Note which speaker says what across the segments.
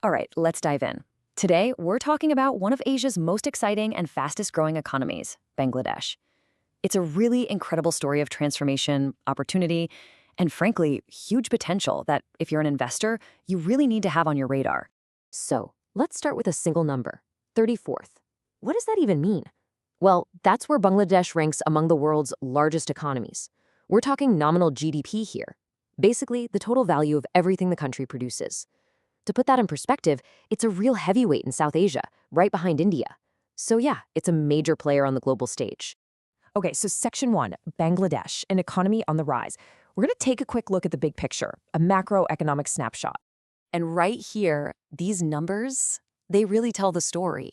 Speaker 1: All right, let's dive in. Today, we're talking about one of Asia's most exciting and fastest growing economies, Bangladesh. It's a really incredible story of transformation, opportunity, and frankly, huge potential that, if you're an investor, you really need to have on your radar.
Speaker 2: So, let's start with a single number 34th. What does that even mean? Well, that's where Bangladesh ranks among the world's largest economies. We're talking nominal GDP here. Basically, the total value of everything the country produces. To put that in perspective, it's a real heavyweight in South Asia, right behind India. So, yeah, it's a major player on the global stage.
Speaker 3: Okay, so Section 1, Bangladesh, an economy on the rise. We're going to take a quick look at the big picture, a macroeconomic snapshot.
Speaker 1: And right here, these numbers, they really tell the story.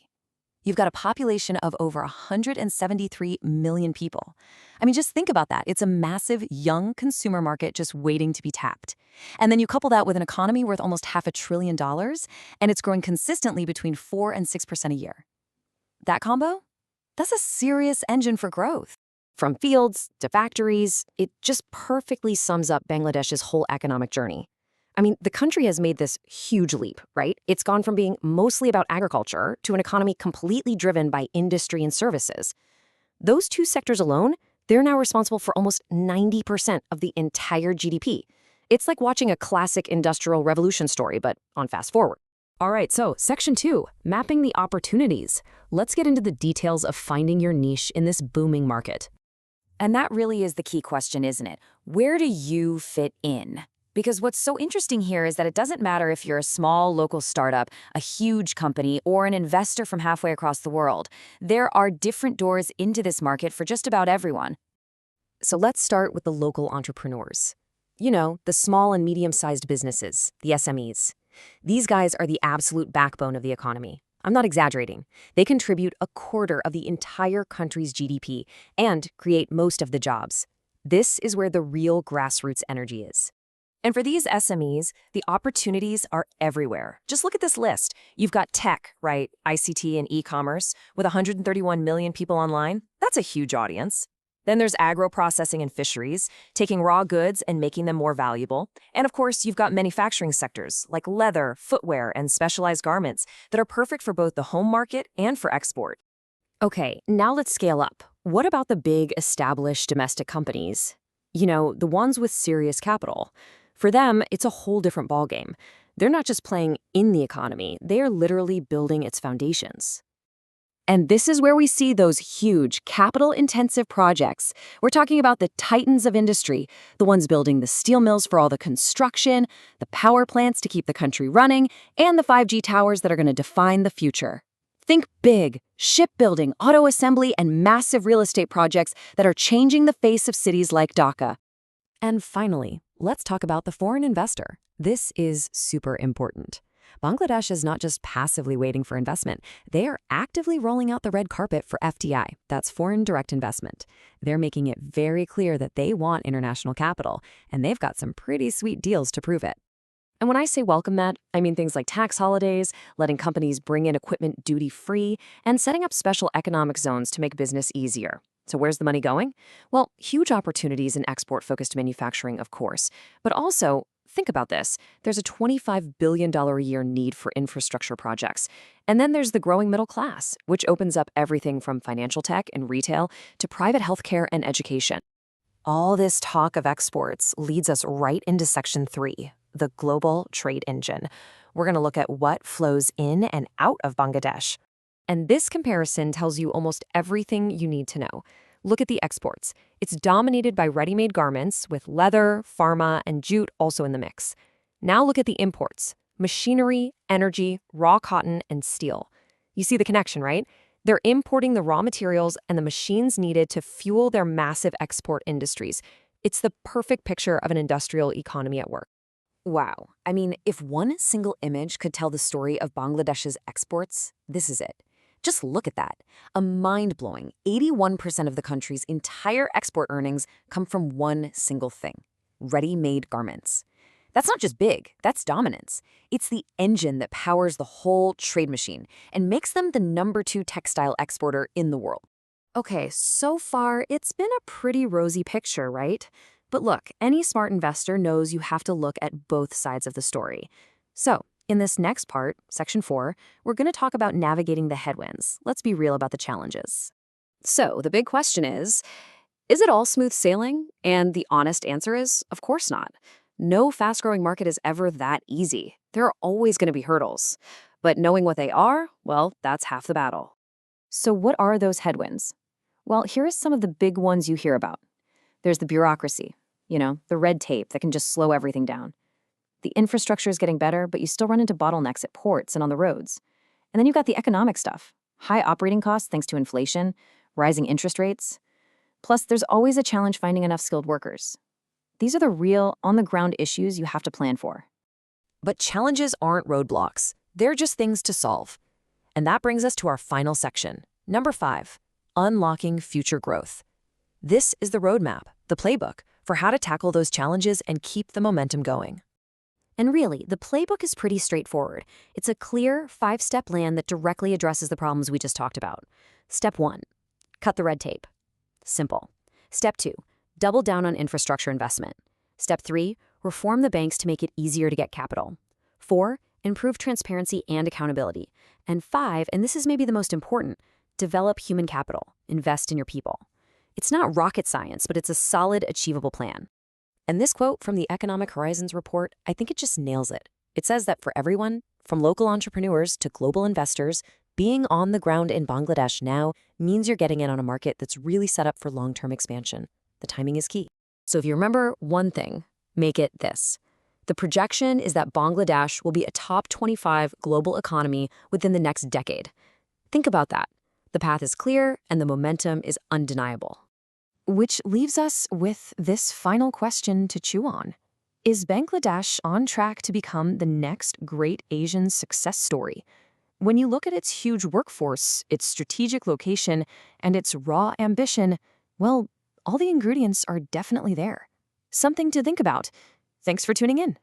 Speaker 1: You've got a population of over 173 million people. I mean, just think about that. It's a massive, young consumer market just waiting to be tapped. And then you couple that with an economy worth almost $500 billion, and it's growing consistently between 4 and 6% a year. That combo? That's a serious engine for growth.
Speaker 2: From fields to factories, it just perfectly sums up Bangladesh's whole economic journey. I mean, the country has made this huge leap, right? It's gone from being mostly about agriculture to an economy completely driven by industry and services. Those two sectors alone, they're now responsible for almost 90% of the entire GDP. It's like watching a classic industrial revolution story, but on fast forward.
Speaker 3: All right, so Section 2, mapping the opportunities. Let's get into the details of finding your niche in this booming market.
Speaker 4: And that really is the key question, isn't it? Where do you fit in? Because what's so interesting here is that it doesn't matter if you're a small local startup, a huge company, or an investor from halfway across the world. There are different doors into this market for just about everyone.
Speaker 2: So let's start with the local entrepreneurs. You know, the small and medium-sized businesses, the SMEs. These guys are the absolute backbone of the economy. I'm not exaggerating. They contribute a quarter of the entire country's GDP and create most of the jobs. This is where the real grassroots energy is.
Speaker 3: And for these SMEs, the opportunities are everywhere. Just look at this list. You've got tech, right? ICT and e-commerce, with 131 million people online. That's a huge audience. Then there's agro-processing and fisheries, taking raw goods and making them more valuable. And of course, you've got manufacturing sectors like leather, footwear, and specialized garments that are perfect for both the home market and for export.
Speaker 2: Okay, now let's scale up. What about the big, established domestic companies? You know, the ones with serious capital. For them, it's a whole different ballgame. They're not just playing in the economy, they are literally building its foundations. And this is where we see those huge, capital-intensive projects. We're talking about the titans of industry, the ones building the steel mills for all the construction, the power plants to keep the country running, and the 5G towers that are going to define the future. Think big, shipbuilding, auto assembly, and massive real estate projects that are changing the face of cities like Dhaka.
Speaker 3: And finally, let's talk about the foreign investor. This is super important. Bangladesh is not just passively waiting for investment. They are actively rolling out the red carpet for FDI. That's foreign direct investment. They're making it very clear that they want international capital, and they've got some pretty sweet deals to prove it.
Speaker 2: And when I say welcome that, I mean things like tax holidays, letting companies bring in equipment duty-free, and setting up special economic zones to make business easier. So where's the money going? Well, huge opportunities in export-focused manufacturing, of course. But also, think about this. There's a $25 billion a year need for infrastructure projects. And then there's the growing middle class, which opens up everything from financial tech and retail to private healthcare and education.
Speaker 3: All this talk of exports leads us right into Section 3, the global trade engine. We're going to look at what flows in and out of Bangladesh.
Speaker 2: And this comparison tells you almost everything you need to know. Look at the exports. It's dominated by ready-made garments, with leather, pharma, and jute also in the mix. Now look at the imports. Machinery, energy, raw cotton, and steel. You see the connection, right? They're importing the raw materials and the machines needed to fuel their massive export industries. It's the perfect picture of an industrial economy at work.
Speaker 4: Wow. I mean, if one single image could tell the story of Bangladesh's exports, this is it. Just look at that. A mind-blowing 81% of the country's entire export earnings come from one single thing: ready-made garments. That's not just big, that's dominance. It's the engine that powers the whole trade machine and makes them the #2 textile exporter in the world.
Speaker 2: Okay, so far it's been a pretty rosy picture, right? But look, any smart investor knows you have to look at both sides of the story. So, In this next part, Section 4, we're going to talk about navigating the headwinds. Let's be real about the challenges. So, the big question is it all smooth sailing? And the honest answer is, of course not. No fast-growing market is ever that easy. There are always going to be hurdles. But knowing what they are, well, that's half the battle. So what are those headwinds? Well, here are some of the big ones you hear about. There's the bureaucracy, the red tape that can just slow everything down. The infrastructure is getting better, but you still run into bottlenecks at ports and on the roads. And then you've got the economic stuff. High operating costs thanks to inflation, rising interest rates. Plus, there's always a challenge finding enough skilled workers. These are the real, on-the-ground issues you have to plan for.
Speaker 3: But challenges aren't roadblocks. They're just things to solve. And that brings us to our final section. Number 5, unlocking future growth. This is the roadmap, the playbook, for how to tackle those challenges and keep the momentum going.
Speaker 2: And really, the playbook is pretty straightforward. It's a clear, 5-step plan that directly addresses the problems we just talked about. Step 1, cut the red tape. Simple. Step 2, double down on infrastructure investment. Step 3, reform the banks to make it easier to get capital. 4, improve transparency and accountability. And 5, and this is maybe the most important, develop human capital. Invest in your people. It's not rocket science, but it's a solid, achievable plan.
Speaker 3: And this quote from the Economic Horizons report, I think it just nails it. It says that for everyone, from local entrepreneurs to global investors, being on the ground in Bangladesh now means you're getting in on a market that's really set up for long-term expansion. The timing is key.
Speaker 2: So if you remember one thing, make it this. The projection is that Bangladesh will be a top 25 global economy within the next decade. Think about that. The path is clear and the momentum is undeniable. Which leaves us with this final question to chew on. Is Bangladesh on track to become the next great Asian success story? When you look at its huge workforce, its strategic location, and its raw ambition, well, all the ingredients are definitely there. Something to think about. Thanks for tuning in.